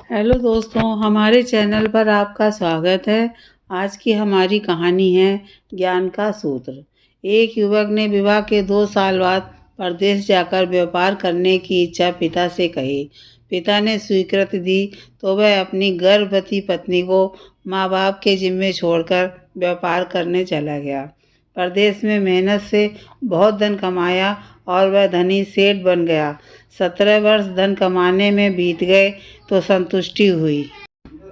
Hello दोस्तों, हमारे channel पर आपका स्वागत है। आज की हमारी कहानी है ज्ञान का सूत्र। एक युवक ने विवाह के 2 साल बाद परदेश जाकर व्यापार करने की इच्छा पिता से कही। पिता ने स्वीकृति दी तो वह अपनी गर्भवती पत्नी को माँ बाप के जिम्मे छोड़कर व्यापार करने चला गया। परदेश में मेहनत से बहुत धन कमाया और वह धनी सेठ बन गया। 17 वर्ष धन कमाने में बीत गए तो संतुष्टि हुई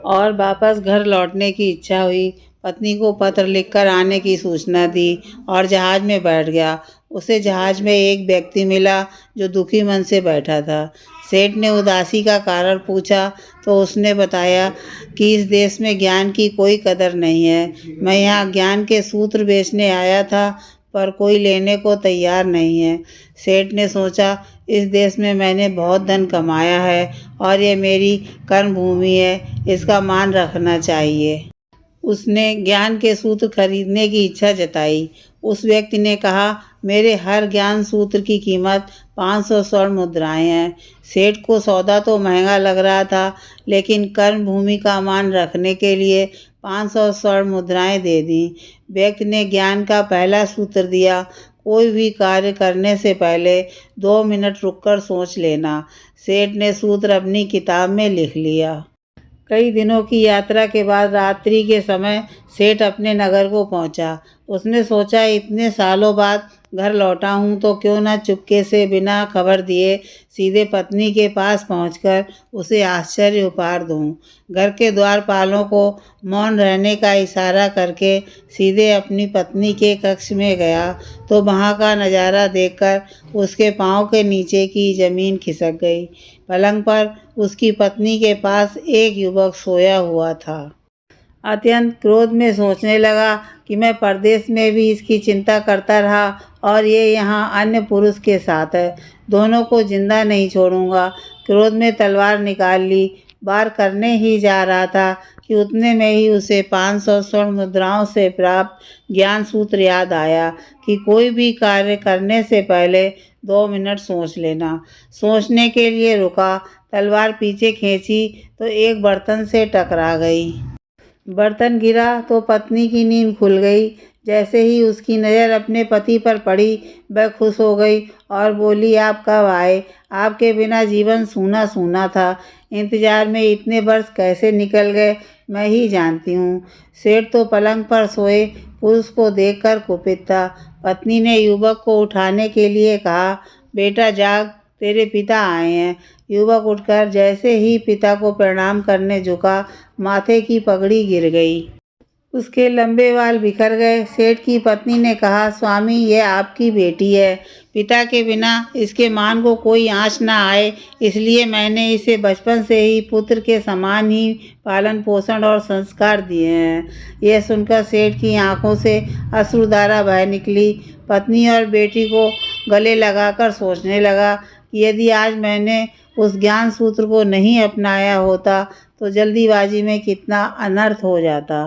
और वापस घर लौटने की इच्छा हुई। पत्नी को पत्र लिखकर आने की सूचना दी और जहाज में बैठ गया। उसे जहाज में एक व्यक्ति मिला जो दुखी मन से बैठा था। सेठ ने उदासी का कारण पूछा तो उसने बताया कि इस देश में ज्ञान की कोई कदर नहीं है। मैं यहाँ ज्ञान के सूत्र बेचने आया था पर कोई लेने को तैयार नहीं है। सेठ ने सोचा, इस देश में मैंने बहुत धन कमाया है और ये मेरी कर्म भूमि है, इसका मान रखना चाहिए। उसने ज्ञान के सूत्र खरीदने की इच्छा जताई। उस व्यक्ति ने कहा, मेरे हर ज्ञान सूत्र की कीमत 500 स्वर्ण मुद्राएं हैं। सेठ को सौदा तो महंगा लग रहा था, लेकिन कर्म भूमि का मान रखने के लिए 500 स्वर्ण मुद्राएं दे दी। व्यक्ति ने ज्ञान का पहला सूत्र दिया, कोई भी कार्य करने से पहले 2 मिनट रुककर सोच लेना। सेठ ने सूत्र अपनी किताब में लिख लिया। कई दिनों की यात्रा के बाद रात्रि के समय सेठ अपने नगर को पहुंचा। उसने सोचा, इतने सालों बाद घर लौटा हूं तो क्यों न चुपके से बिना खबर दिए सीधे पत्नी के पास पहुंचकर उसे आश्चर्य उपहार दूं। घर के द्वारपालों को मौन रहने का इशारा करके सीधे अपनी पत्नी के कक्ष में गया तो वहां का नज़ारा देखकर उसके पांव के नीचे की जमीन खिसक गई। पलंग पर उसकी पत्नी के पास एक युवक सोया हुआ था। अत्यंत क्रोध में सोचने लगा कि मैं परदेश में भी इसकी चिंता करता रहा और ये यहाँ अन्य पुरुष के साथ है। दोनों को जिंदा नहीं छोड़ूंगा। क्रोध में तलवार निकाल ली। वार करने ही जा रहा था कि उतने में ही उसे 500 स्वर्ण मुद्राओं से प्राप्त ज्ञान सूत्र याद आया कि कोई भी कार्य करने से पहले 2 मिनट सोच लेना। सोचने के लिए रुका, तलवार पीछे खींची तो एक बर्तन से टकरा गई। बर्तन गिरा तो पत्नी की नींद खुल गई। जैसे ही उसकी नज़र अपने पति पर पड़ी, वह खुश हो गई और बोली, आप कब आए? आपके बिना जीवन सूना सूना था। इंतजार में इतने वर्ष कैसे निकल गए मैं ही जानती हूँ। सेठ तो पलंग पर सोए पुरुष को देखकर कुपित था। पत्नी ने युवक को उठाने के लिए कहा, बेटा जाग, तेरे पिता आए हैं। युवक उठकर जैसे ही पिता को प्रणाम करने झुका, माथे की पगड़ी गिर गई। उसके लंबे बाल बिखर गए। सेठ की पत्नी ने कहा, स्वामी, यह आपकी बेटी है। पिता के बिना इसके मान को कोई आँच ना आए, इसलिए मैंने इसे बचपन से ही पुत्र के समान ही पालन पोषण और संस्कार दिए हैं। यह सुनकर सेठ की आंखों से अश्रुधारा बह निकली। पत्नी और बेटी को गले लगाकर सोचने लगा कि यदि आज मैंने उस ज्ञान सूत्र को नहीं अपनाया होता तो जल्दीबाजी में कितना अनर्थ हो जाता।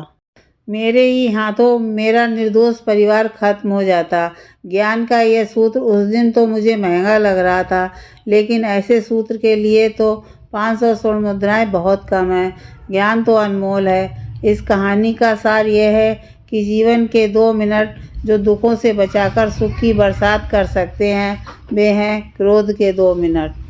मेरे ही हाथों मेरा निर्दोष परिवार खत्म हो जाता। ज्ञान का यह सूत्र उस दिन तो मुझे महंगा लग रहा था, लेकिन ऐसे सूत्र के लिए तो 500 स्वर्ण मुद्राएं बहुत कम है। ज्ञान तो अनमोल है। इस कहानी का सार यह है कि जीवन के 2 मिनट जो दुखों से बचाकर सुख की बरसात कर सकते हैं, वे हैं क्रोध के 2 मिनट।